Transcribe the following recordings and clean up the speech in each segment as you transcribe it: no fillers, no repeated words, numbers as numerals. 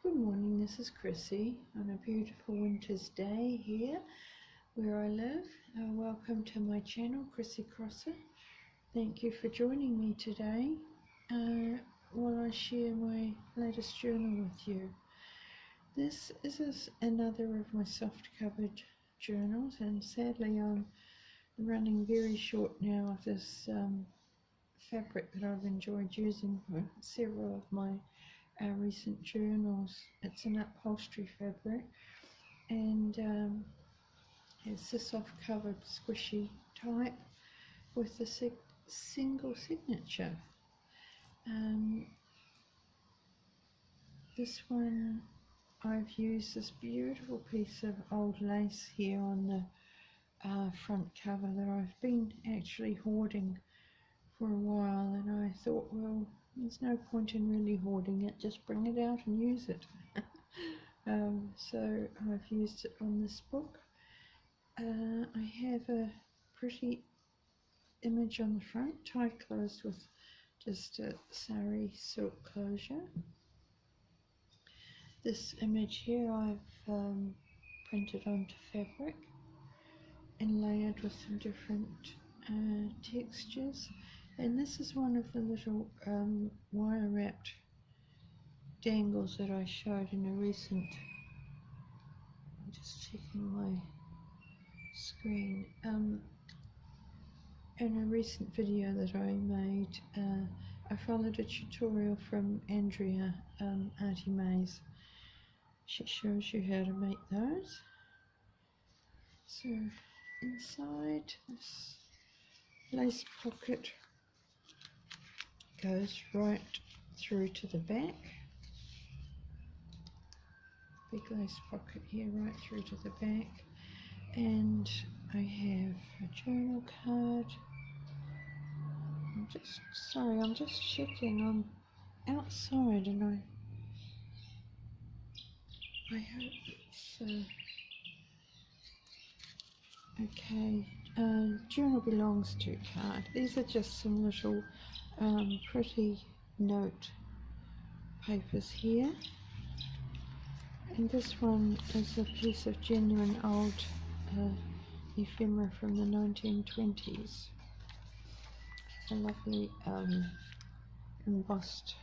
Good morning, this is Chrissy on a beautiful winter's day here where I live. Welcome to my channel, Chrissy Crosser. Thank you for joining me today while I share my latest journal with you. This is another of my soft covered journals, and sadly I'm running very short now of this fabric that I've enjoyed using for several of my recent journals. It's an upholstery fabric, and it's a soft covered squishy type with a single signature. This one, I've used this beautiful piece of old lace here on the front cover that I've been actually hoarding for a while, and I thought, well, there's no point in really hoarding it, just bring it out and use it. So I've used it on this book. I have a pretty image on the front, tied closed with just a sari silk closure. This image here I've printed onto fabric and layered with some different textures. And this is one of the little wire wrapped dangles that I showed in a recent, I'm just checking my screen, in a recent video that I made. I followed a tutorial from Andrea, Auntie May's. She shows you how to make those. So inside this lace pocket goes right through to the back. Big lace pocket here right through to the back, and I have a journal card. I'm just checking. I'm outside and I hope it's okay. Journal belongs to card. These are just some little pretty note papers here, and this one is a piece of genuine old ephemera from the 1920s. A lovely embossed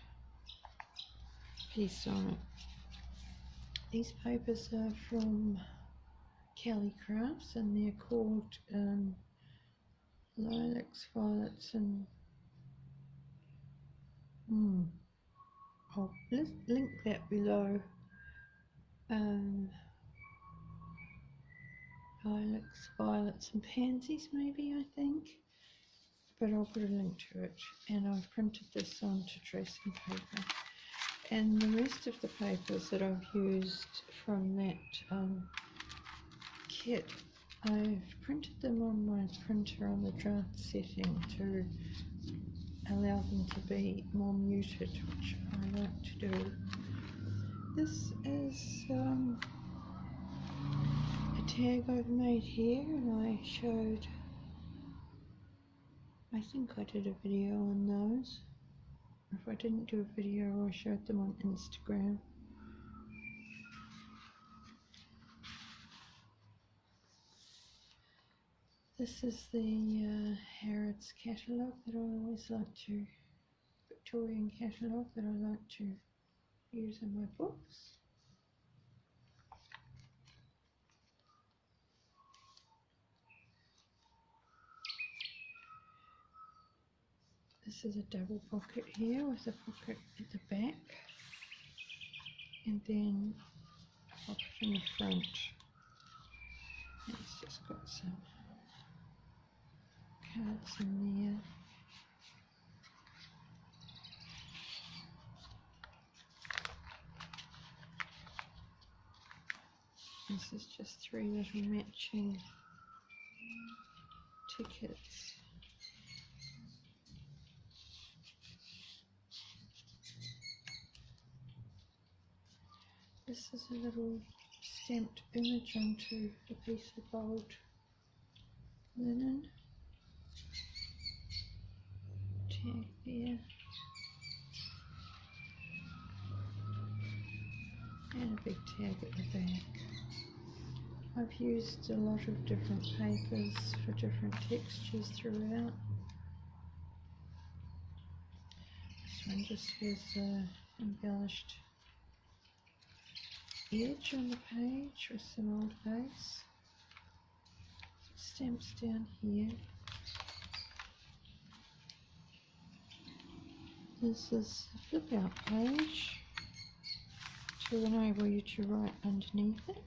piece on it. These papers are from Kelly Crafts, and they're called lilacs, violets, and I'll link that below. Lilacs, violets, and pansies, maybe, I think. But I'll put a link to it. And I've printed this onto tracing paper. And the rest of the papers that I've used from that kit, I've printed them on my printer on the draft setting to allow them to be more muted, which I like to do. This is a tag I've made here, and I showed, I think I did a video on those. If I didn't do a video, I showed them on Instagram. This is the Harrods catalogue that I always like to, Victorian catalogue that I like to use in my books. This is a double pocket here with a pocket at the back, and then a pocket in the front. And it's just got some cards in there. This is just 3 little matching tickets. This is a little stamped image onto a piece of gold linen. Tag there. big tag at the back. I've used a lot of different papers for different textures throughout. This one just has an embellished edge on the page with some old lace. Stamps down here. This is a flip out page to enable you to write underneath it.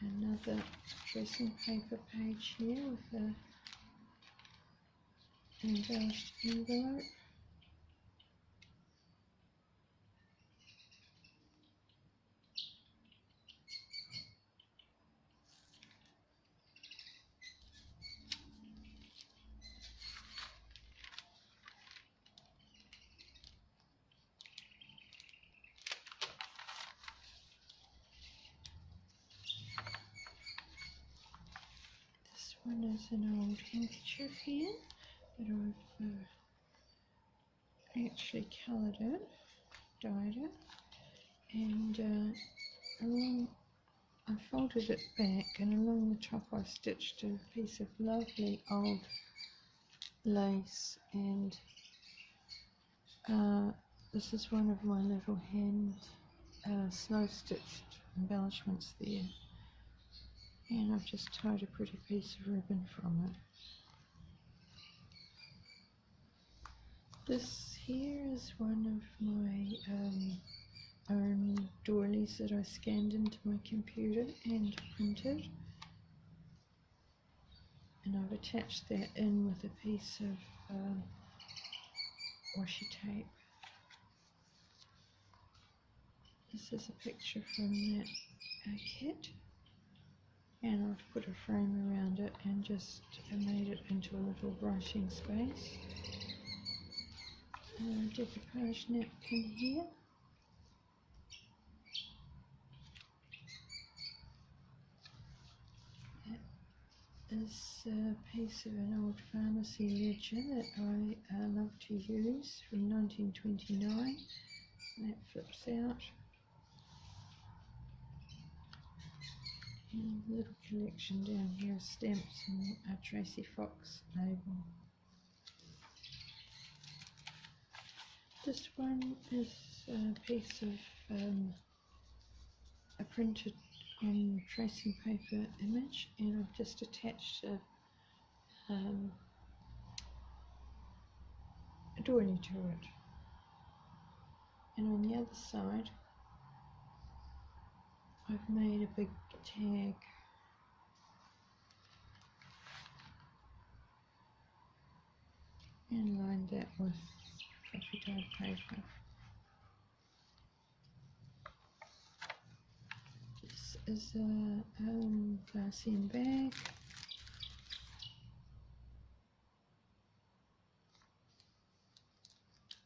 Another tracing paper page here with an embellished envelope. This one is an old handkerchief here that I've actually coloured it, dyed it, and I folded it back, and along the top I stitched a piece of lovely old lace, and this is one of my little hand slow stitched embellishments there, and I've just tied a pretty piece of ribbon from it. This here is one of my own doilies that I scanned into my computer and printed, and I've attached that in with a piece of washi tape. This is a picture from that kit, and I've put a frame around it and just made it into a little writing space. Decoupage napkin here. That is a piece of an old pharmacy ledger that I love to use from 1929. That flips out. And a little collection down here of stamps and a Tracy Fox label. This one is a piece of a printed on tracing paper image, and I've just attached a doily to it. And on the other side, I've made a big tag and lined that with fluffy dyed paper. This is a glassine bag.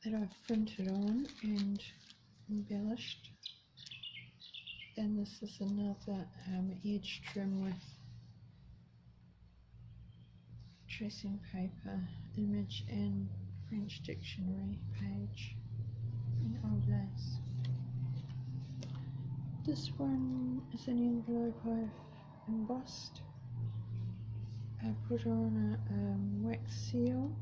That I've printed on and embellished. And this is another edge trim with tracing paper, image and French dictionary page in old lace. This one is an envelope I've embossed. I put on a wax seal.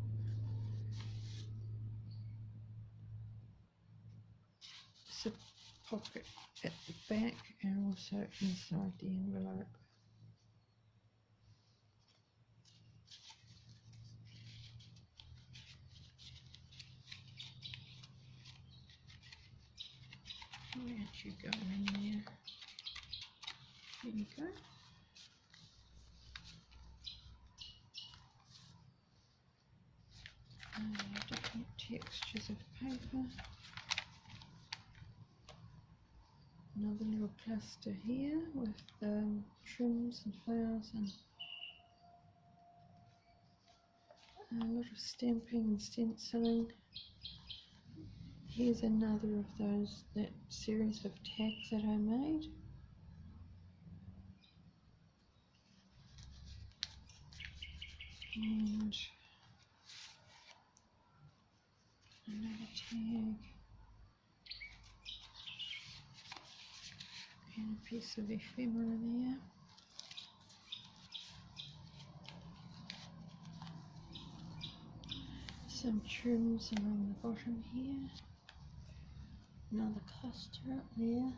It's a pocket at the back and also inside the envelope. Where'd you go in there? There you go. Different textures of paper. Another little cluster here with trims and flowers and a lot of stamping and stenciling. Here's another of that series of tags that I made. And another tag. And a piece of ephemera there. Some trims along the bottom here. Another cluster up there.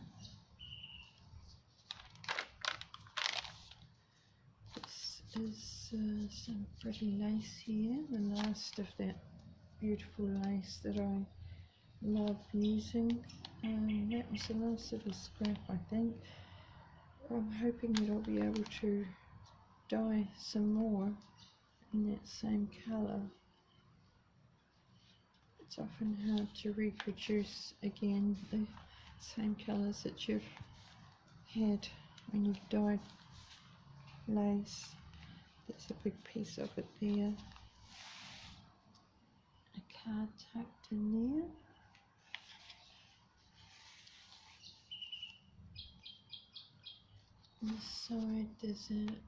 This is some pretty lace here, the last of that beautiful lace that I love using. That was the last little scrap, I think. I'm hoping that I'll be able to dye some more in that same colour. It's often hard to reproduce again the same colours that you've had when you've dyed lace. There's a big piece of it there. A card tucked in there. On the side there's an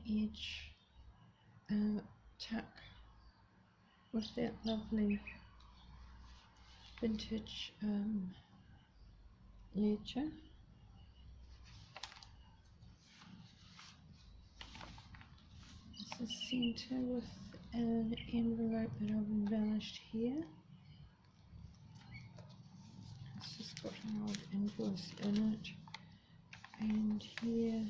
edge tuck with that lovely vintage ledger. This is centre with an envelope that I've embellished here. This has got an old invoice in it, and here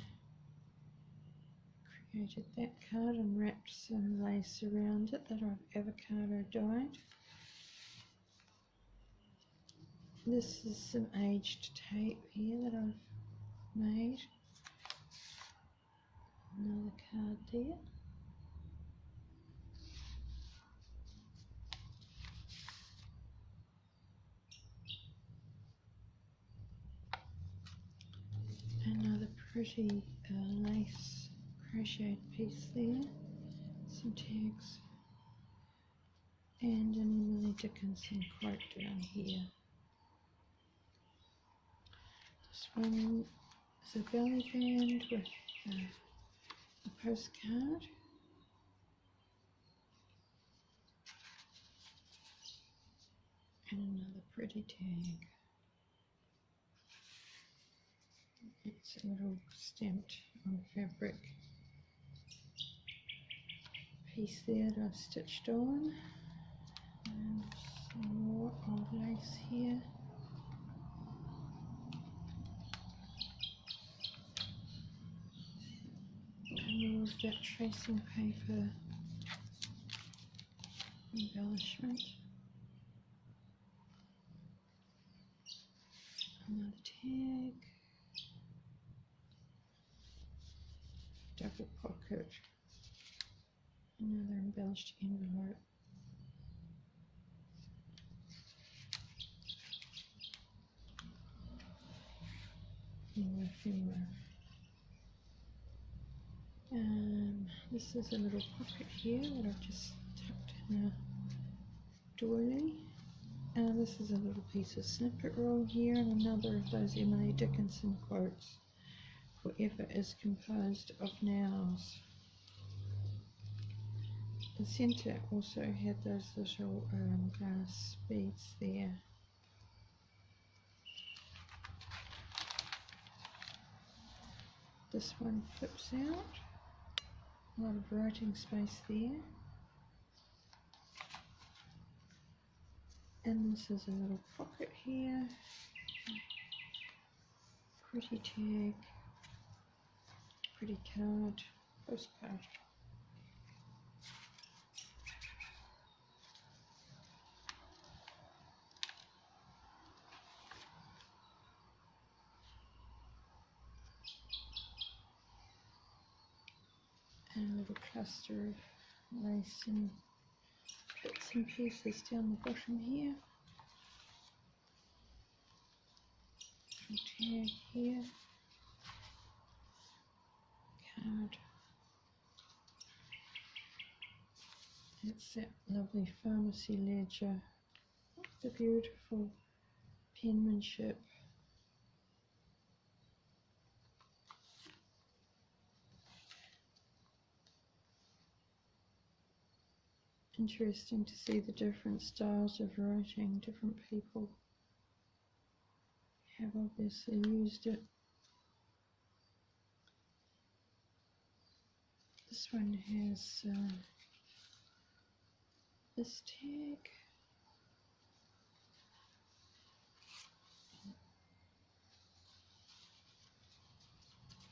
created that card and wrapped some lace around it that I've avocado dyed. This is some aged tape here that I've made. Another card there. Another pretty lace crocheted piece there. Some tags. And an Emily Dickinson quote down here. This one is a belly band with a postcard. And another pretty tag. It's a little stamped on fabric piece there that I've stitched on. And some more old lace here. And more of that tracing paper embellishment. Another tag. Double pocket. Another embellished envelope. More ephemera. This is a little pocket here that I've just tucked in a doily. This is a little piece of snippet roll here, and another of those Emily Dickinson quotes. Forever is composed of nows. The centre also had those little glass beads there. This one flips out. A lot of writing space there. And this is a little pocket here. Pretty tag. Pretty card. Postcard. And a little cluster of lace and bits and pieces down the bottom here. Some tag here. Card. It's that lovely pharmacy ledger. The beautiful penmanship. Interesting to see the different styles of writing. Different people have obviously used it. This one has this tag,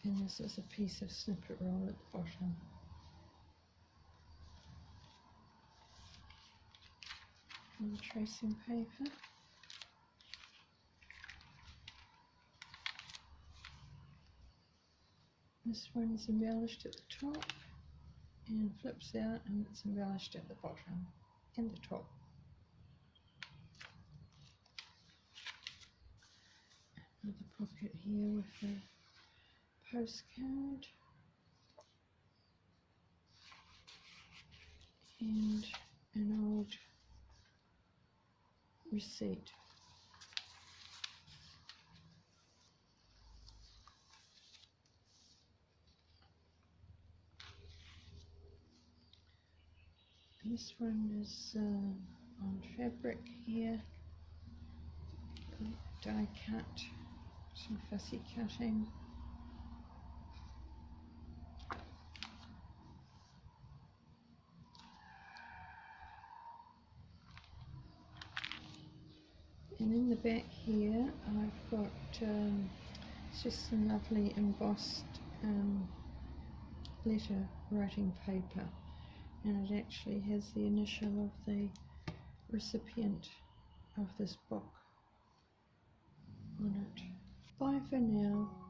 and this is a piece of snippet roll at the bottom. And tracing paper. This one's embellished at the top and flips out, and it's embellished at the bottom and the top. Another pocket here with a postcard and an old receipt. This one is on fabric here, die cut, some fussy cutting. And in the back here I've got it's just some lovely embossed letter writing paper, and it actually has the initial of the recipient of this book on it. Bye for now.